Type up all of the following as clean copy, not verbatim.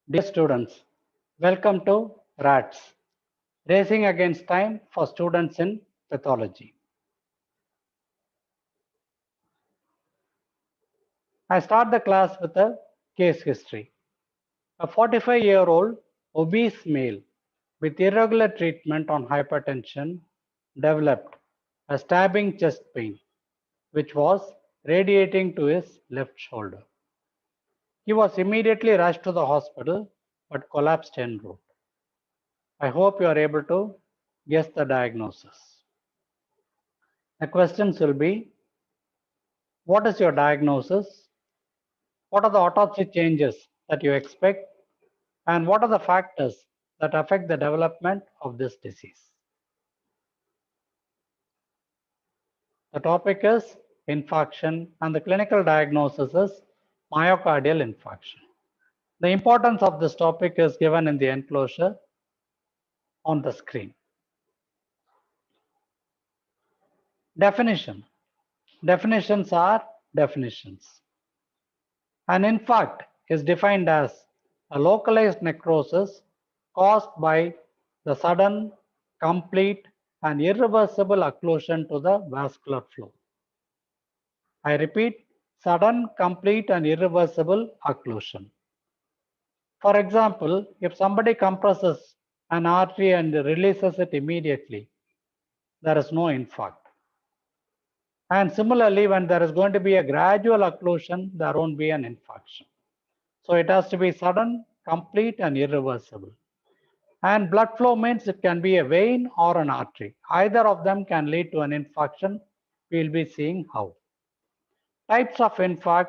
Dear students, welcome to R.A.T.S, Racing Against Time for Students in Pathology. I start the class with a case history. A 45-year-old obese male with irregular treatment on hypertension developed a stabbing chest pain, which was radiating to his left shoulder. He was immediately rushed to the hospital but collapsed en route. I hope you are able to guess the diagnosis. The questions will be: what is your diagnosis? What are the autopsy changes that you expect? And what are the factors that affect the development of this disease? The topic is infarction and the clinical diagnosis is myocardial infarction. The importance of this topic is given in the enclosure on the screen. Definition. Definitions are definitions. An infarct is defined as a localized necrosis caused by the sudden, complete, and irreversible occlusion to the vascular flow. I repeat, sudden, complete, and irreversible occlusion. For example, if somebody compresses an artery and releases it immediately, there is no infarct. And similarly, when there is going to be a gradual occlusion, there won't be an infarction. So it has to be sudden, complete, and irreversible. And blood flow means it can be a vein or an artery. Either of them can lead to an infarction. We'll be seeing how. Types of infarct.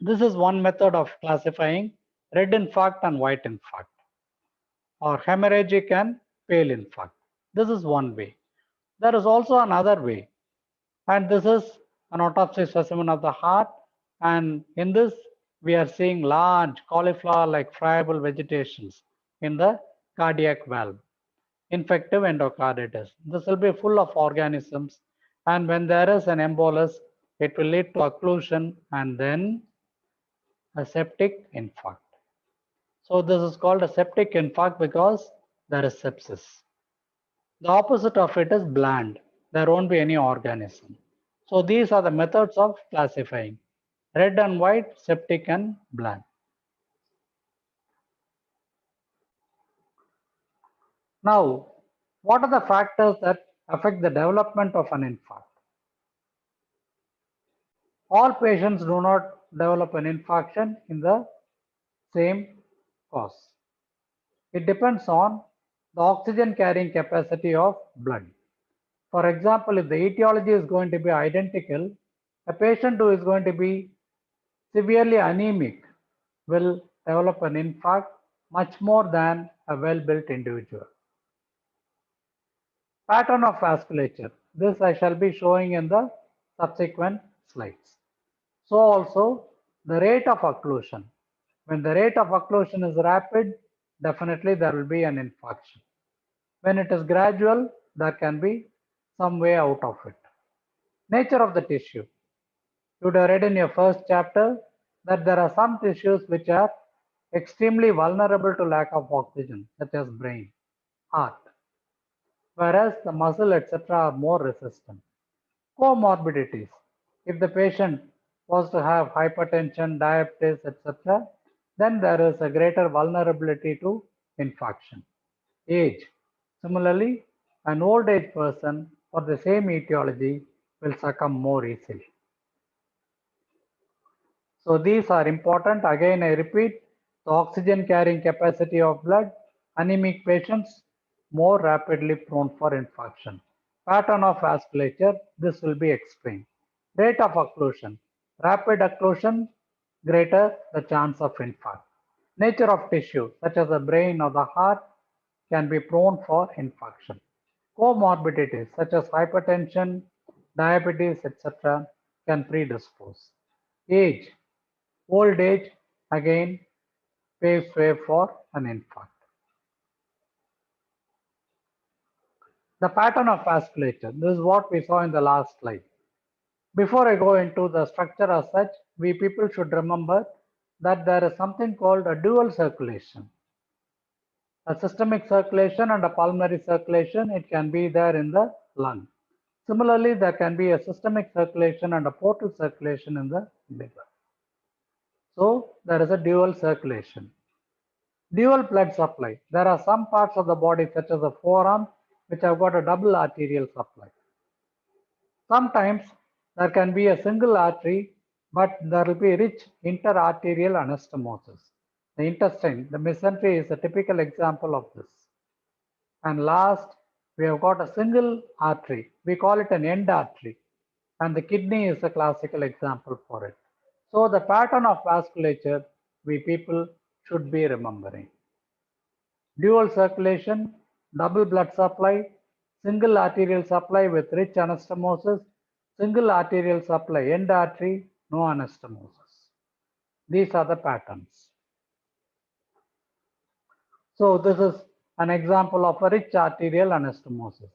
This is one method of classifying red infarct and white infarct, or hemorrhagic and pale infarct. This is one way. There is also another way, and this is an autopsy specimen of the heart. And in this, we are seeing large cauliflower-like friable vegetations in the cardiac valve, infective endocarditis. This will be full of organisms, and when there is an embolus, it will lead to occlusion and then a septic infarct. So this is called a septic infarct because there is sepsis. The opposite of it is bland. There won't be any organism. So these are the methods of classifying: red and white, septic and bland. Now, what are the factors that affect the development of an infarct? All patients do not develop an infarction in the same cause. It depends on the oxygen carrying capacity of blood. For example, if the etiology is going to be identical, a patient who is going to be severely anemic will develop an infarct much more than a well-built individual. Pattern of vasculature. This I shall be showing in the subsequent slides. So also the rate of occlusion. When the rate of occlusion is rapid, definitely there will be an infarction. When it is gradual, there can be some way out of it. Nature of the tissue. You would have read in your first chapter that there are some tissues which are extremely vulnerable to lack of oxygen, such as brain, heart, whereas the muscle, etc., are more resistant. Comorbidities. If the patient was to have hypertension, diabetes, etc., then there is a greater vulnerability to infarction. Age. Similarly, an old age person for the same etiology will succumb more easily. So these are important. Again, I repeat, the oxygen carrying capacity of blood, anemic patients more rapidly prone for infarction. Pattern of vasculature, this will be explained. Rate of occlusion, rapid occlusion, greater the chance of infarct. Nature of tissue, such as the brain or the heart, can be prone for infarction. Comorbidities, such as hypertension, diabetes, etc., can predispose. Age, old age again paves way for an infarct. The pattern of vasculature, this is what we saw in the last slide. Before I go into the structure as such, we people should remember that there is something called a dual circulation. A systemic circulation and a pulmonary circulation, it can be there in the lung. Similarly, there can be a systemic circulation and a portal circulation in the liver. So there is a dual circulation. Dual blood supply. There are some parts of the body such as the forearm which have got a double arterial supply. Sometimes there can be a single artery, but there will be rich interarterial anastomosis. The intestine, the mesentery is a typical example of this. And last, we have got a single artery. We call it an end artery. And the kidney is a classical example for it. So the pattern of vasculature we people should be remembering. Dual circulation, double blood supply, single arterial supply with rich anastomosis, single arterial supply, end artery, no anastomosis. These are the patterns. So this is an example of a rich arterial anastomosis.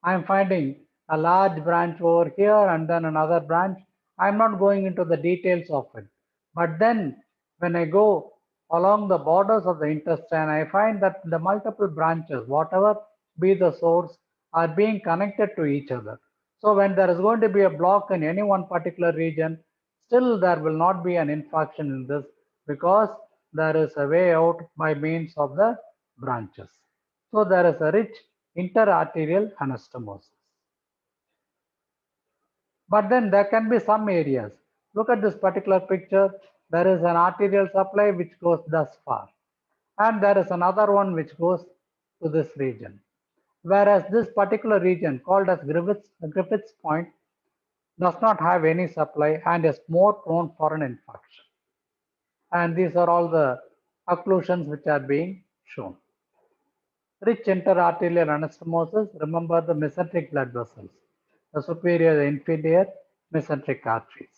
I am finding a large branch over here and then another branch. I am not going into the details of it. But then when I go along the borders of the intestine, I find that the multiple branches, whatever be the source, are being connected to each other. So when there is going to be a block in any one particular region, still there will not be an infarction in this because there is a way out by means of the branches. So there is a rich interarterial anastomosis. But then there can be some areas. Look at this particular picture. There is an arterial supply which goes thus far. And there is another one which goes to this region. Whereas this particular region called as Griffith's point does not have any supply and is more prone for an infarction. And these are all the occlusions which are being shown. Rich interarterial anastomosis, remember the mesenteric blood vessels, the superior, the inferior mesenteric arteries.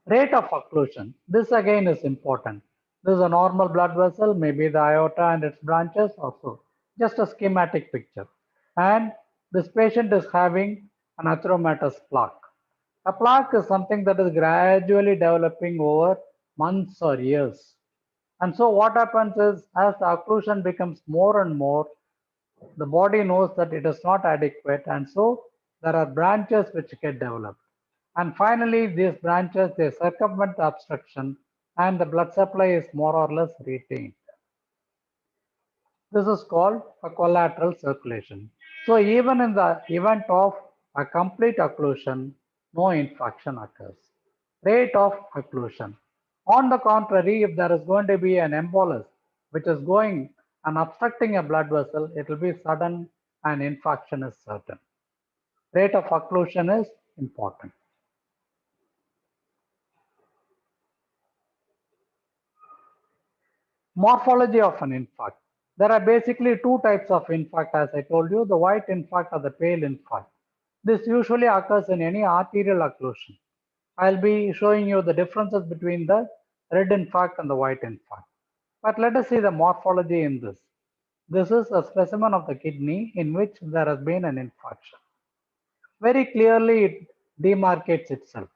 Rate of occlusion, this again is important. This is a normal blood vessel, maybe the aorta and its branches also. Just a schematic picture. And this patient is having an atheromatous plaque. A plaque is something that is gradually developing over months or years. And so what happens is, as the occlusion becomes more and more, the body knows that it is not adequate, and so there are branches which get developed. And finally, these branches, they circumvent the obstruction and the blood supply is more or less retained. This is called a collateral circulation. So even in the event of a complete occlusion, no infarction occurs. Rate of occlusion. On the contrary, if there is going to be an embolus which is going and obstructing a blood vessel, it will be sudden and infarction is certain. Rate of occlusion is important. Morphology of an infarct. There are basically two types of infarct, as I told you, the white infarct or the pale infarct. This usually occurs in any arterial occlusion. I'll be showing you the differences between the red infarct and the white infarct. But let us see the morphology in this. This is a specimen of the kidney in which there has been an infarction. Very clearly it demarcates itself.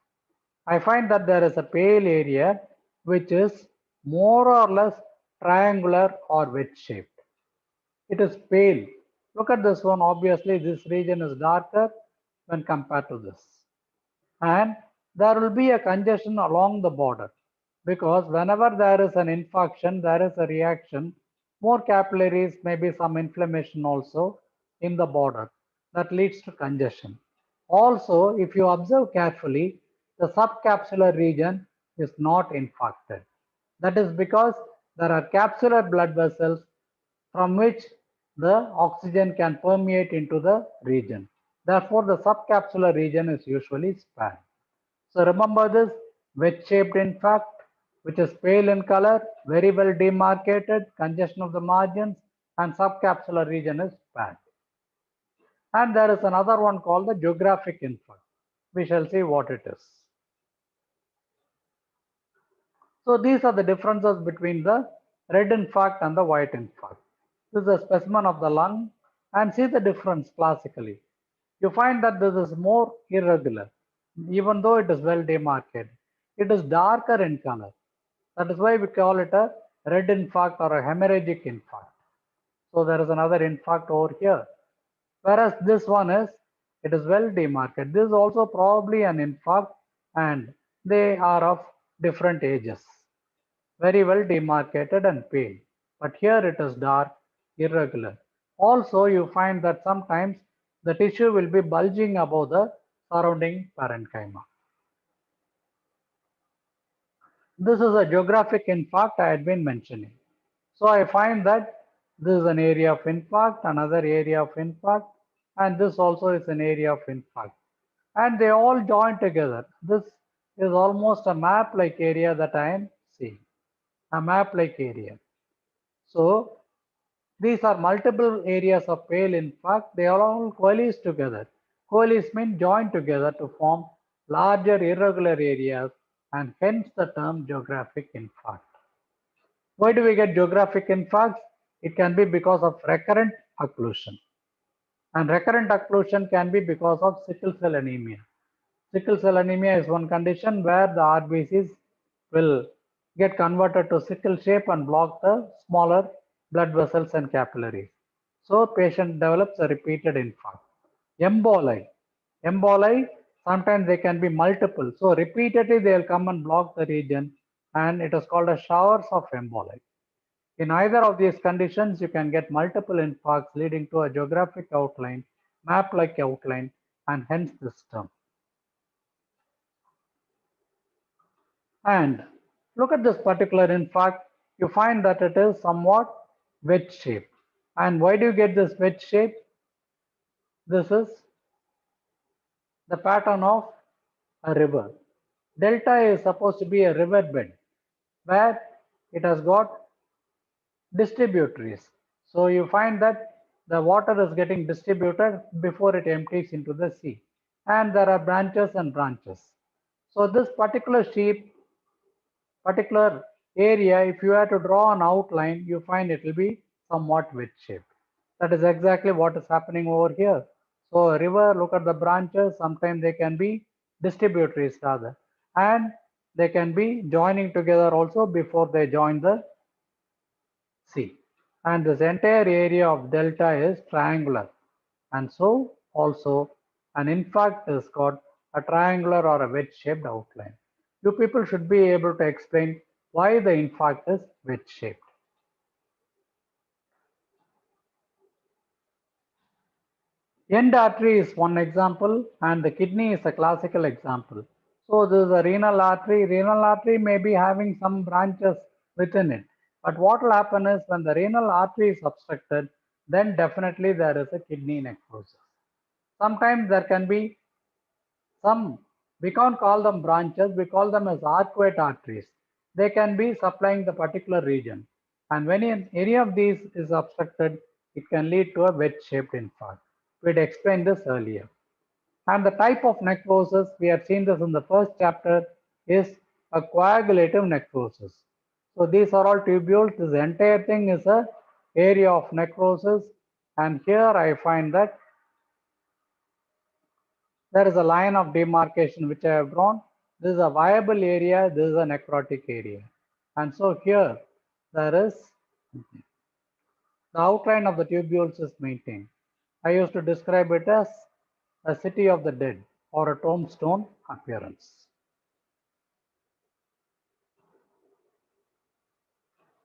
I find that there is a pale area which is more or less triangular or wedge shaped. It is pale. Look at this one. Obviously, this region is darker when compared to this. And there will be a congestion along the border because whenever there is an infarction, there is a reaction, more capillaries, maybe some inflammation also in the border that leads to congestion. Also, if you observe carefully, the subcapsular region is not infarcted. That is because there are capsular blood vessels from which the oxygen can permeate into the region. Therefore, the subcapsular region is usually spared. So remember this wedge-shaped infarct, which is pale in color, very well demarcated, congestion of the margins, and subcapsular region is spared. And there is another one called the geographic infarct. We shall see what it is. So these are the differences between the red infarct and the white infarct. This is a specimen of the lung and see the difference classically. You find that this is more irregular, even though it is well demarcated. it is darker in color. That is why we call it a red infarct or a hemorrhagic infarct. So there is another infarct over here. Whereas this one is, it is well demarcated. This is also probably an infarct and they are of different ages. Very well demarcated and pale. But here it is dark, irregular. Also, you find that sometimes the tissue will be bulging above the surrounding parenchyma. This is a geographic infarct I had been mentioning. So I find that this is an area of infarct, another area of infarct, and this also is an area of infarct. And they all join together. This is almost a map-like area that I am seeing, a map-like area. So these are multiple areas of pale infarct. They are all coalesce together. Coalesce means join together to form larger irregular areas and hence the term geographic infarct. Why do we get geographic infarcts? It can be because of recurrent occlusion. And recurrent occlusion can be because of sickle cell anemia. Sickle cell anemia is one condition where the RBCs will get converted to sickle shape and block the smaller blood vessels and capillaries. So patient develops a repeated infarct. Emboli. Emboli, sometimes they can be multiple. So repeatedly they will come and block the region and it is called as showers of emboli. In either of these conditions, you can get multiple infarcts leading to a geographic outline, map-like outline, and hence this term. And look at this particular infarct, you find that it is somewhat wedge shape. And why do you get this wedge shape? This is the pattern of a river. Delta is supposed to be a river bed where it has got distributaries. So you find that the water is getting distributed before it empties into the sea. And there are branches and branches. So this particular area, if you have to draw an outline, you find it will be somewhat wedge shaped. That is exactly what is happening over here. So a river, look at the branches, sometimes they can be distributaries rather. And they can be joining together also before they join the sea. And this entire area of delta is triangular. And so also an infarct is got a triangular or a wedge shaped outline. You people should be able to explain why the infarct is wedge shaped. End artery is one example and the kidney is a classical example. So this is a renal artery. Renal artery may be having some branches within it. But what will happen is when the renal artery is obstructed, then definitely there is a kidney necrosis. Sometimes there can be some, we can't call them branches, we call them as arcuate arteries. They can be supplying the particular region. And when any of these is obstructed, it can lead to a wedge-shaped infarct. We'd explained this earlier. And the type of necrosis, we have seen this in the first chapter, is a coagulative necrosis. So these are all tubules. This entire thing is a area of necrosis. And here I find that there is a line of demarcation which I have drawn. This is a viable area, this is a necrotic area. And so here there is the outline of the tubules is maintained. I used to describe it as a city of the dead or a tombstone appearance.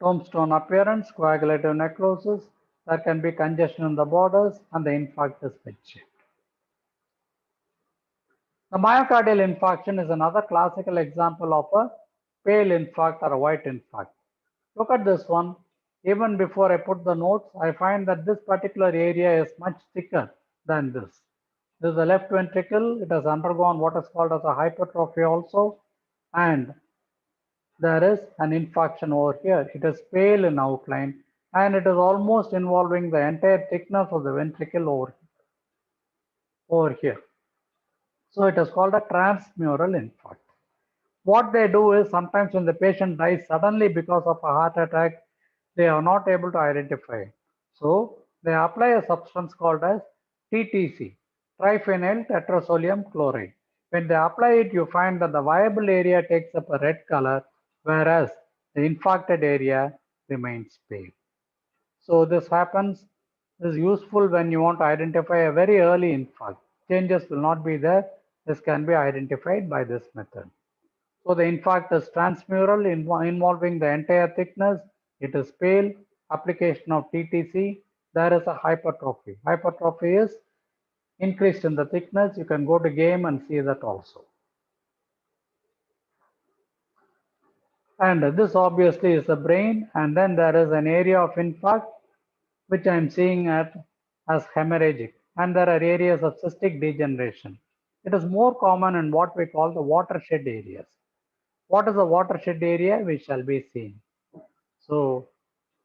Tombstone appearance, coagulative necrosis, there can be congestion in the borders and the infarct is wedge-shaped. The myocardial infarction is another classical example of a pale infarct or a white infarct. Look at this one. Even before I put the notes, I find that this particular area is much thicker than this. This is the left ventricle. It has undergone what is called as a hypertrophy also. And there is an infarction over here. It is pale in outline and it is almost involving the entire thickness of the ventricle over here. So it is called a transmural infarct. What they do is sometimes when the patient dies suddenly because of a heart attack, they are not able to identify. So they apply a substance called as TTC, triphenyl tetrasodium chloride. When they apply it, you find that the viable area takes up a red color, whereas the infarcted area remains pale. So this happens, this is useful when you want to identify a very early infarct. Changes will not be there. This can be identified by this method. So the infarct is transmural involving the entire thickness. It is pale. Application of TTC. There is a hypertrophy. Hypertrophy is increased in the thickness. You can go to game and see that also. And this obviously is the brain, and then there is an area of infarct which I am seeing as hemorrhagic, and there are areas of cystic degeneration. It is more common in what we call the watershed areas. What is a watershed area? We shall be seeing. So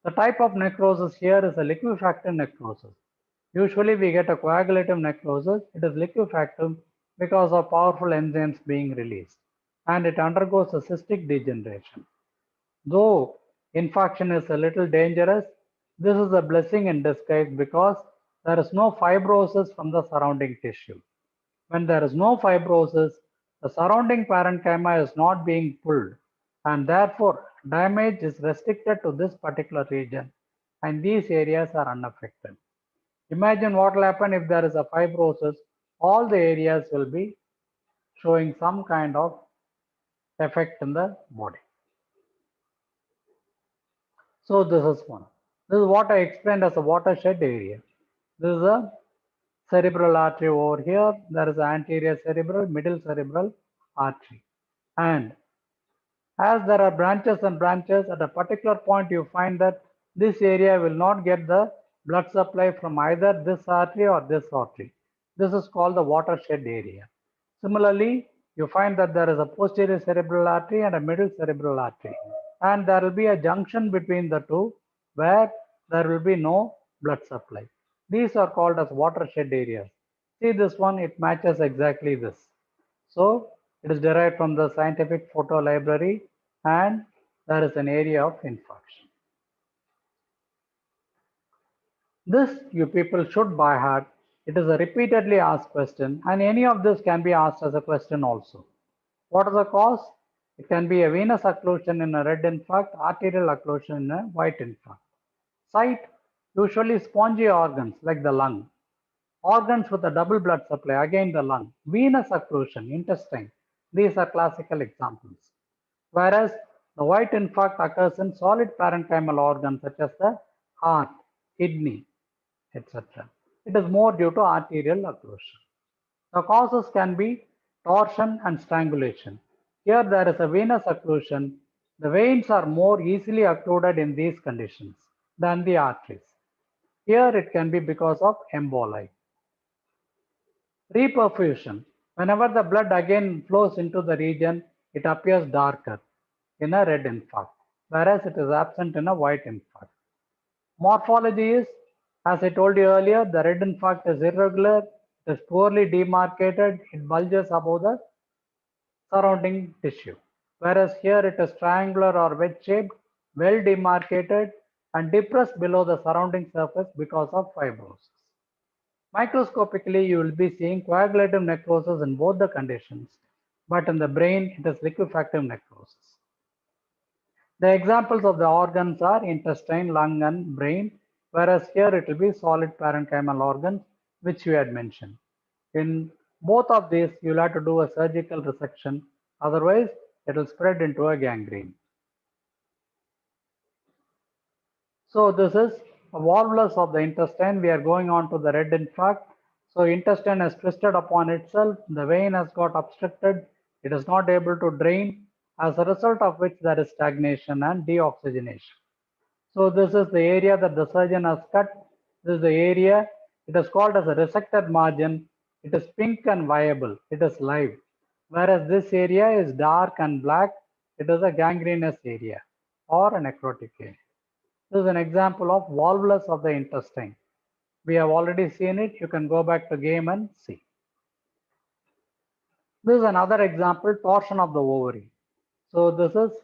the type of necrosis here is a liquefactive necrosis. Usually we get a coagulative necrosis. It is liquefactive because of powerful enzymes being released, and it undergoes a cystic degeneration. Though infarction is a little dangerous, this is a blessing in disguise because there is no fibrosis from the surrounding tissue. When there is no fibrosis, the surrounding parenchyma is not being pulled, and therefore damage is restricted to this particular region, and these areas are unaffected. Imagine what will happen if there is a fibrosis. All the areas will be showing some kind of effect in the body. So this is one. This is what I explained as a watershed area. This is a cerebral artery over here. There is an anterior cerebral, middle cerebral artery. And as there are branches and branches, at a particular point you find that this area will not get the blood supply from either this artery or this artery. This is called the watershed area. Similarly, you find that there is a posterior cerebral artery and a middle cerebral artery, and there will be a junction between the two where there will be no blood supply. These are called as watershed areas. See this one, it matches exactly this. So it is derived from the scientific photo library, and there is an area of infarction. This you people should by heart. It is a repeatedly asked question, and any of this can be asked as a question also. What is the cause? It can be a venous occlusion in a red infarct, arterial occlusion in a white infarct. Site, usually spongy organs like the lung. Organs with a double blood supply, again the lung. Venous occlusion, intestine. These are classical examples. Whereas the white infarct occurs in solid parenchymal organs such as the heart, kidney, etc. It is more due to arterial occlusion. The causes can be torsion and strangulation. Here there is a venous occlusion. The veins are more easily occluded in these conditions than the arteries. Here it can be because of emboli. Reperfusion. Whenever the blood again flows into the region, it appears darker in a red infarct, whereas it is absent in a white infarct. Morphology is, as I told you earlier, the red infarct is irregular, it is poorly demarcated, it bulges above the surrounding tissue. Whereas here it is triangular or wedge-shaped, well demarcated, and depressed below the surrounding surface because of fibrosis. Microscopically, you will be seeing coagulative necrosis in both the conditions, but in the brain, it is liquefactive necrosis. The examples of the organs are intestine, lung, and brain, whereas here it will be solid parenchymal organs, which we had mentioned. In both of these, you'll have to do a surgical resection, otherwise, it will spread into a gangrene. So this is a volvulus of the intestine. We are going on to the red infarct. So intestine has twisted upon itself. The vein has got obstructed. It is not able to drain, as a result of which there is stagnation and deoxygenation. So this is the area that the surgeon has cut. This is the area. It is called as a resected margin. It is pink and viable. It is live. Whereas this area is dark and black. It is a gangrenous area or a necrotic area. This is an example of volvulus of the intestine. We have already seen it. You can go back to game and see. This is another example, torsion of the ovary. So this is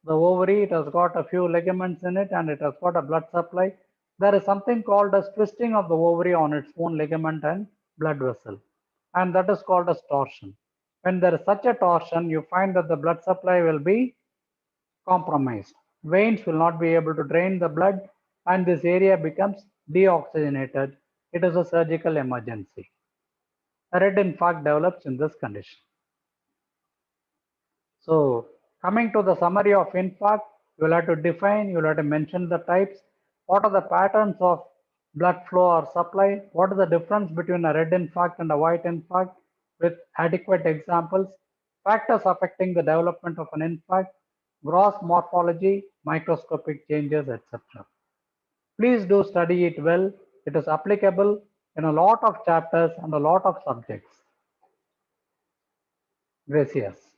the ovary. It has got a few ligaments in it and it has got a blood supply. There is something called as twisting of the ovary on its own ligament and blood vessel, and that is called as torsion. When there is such a torsion, you find that the blood supply will be compromised. Veins will not be able to drain the blood and this area becomes deoxygenated. It is a surgical emergency. A red infarct develops in this condition. So coming to the summary of infarct, you will have to define, you will have to mention the types, what are the patterns of blood flow or supply, what is the difference between a red infarct and a white infarct with adequate examples, factors affecting the development of an infarct, gross morphology, microscopic changes, etc. Please do study it well. It is applicable in a lot of chapters and a lot of subjects. Gracias.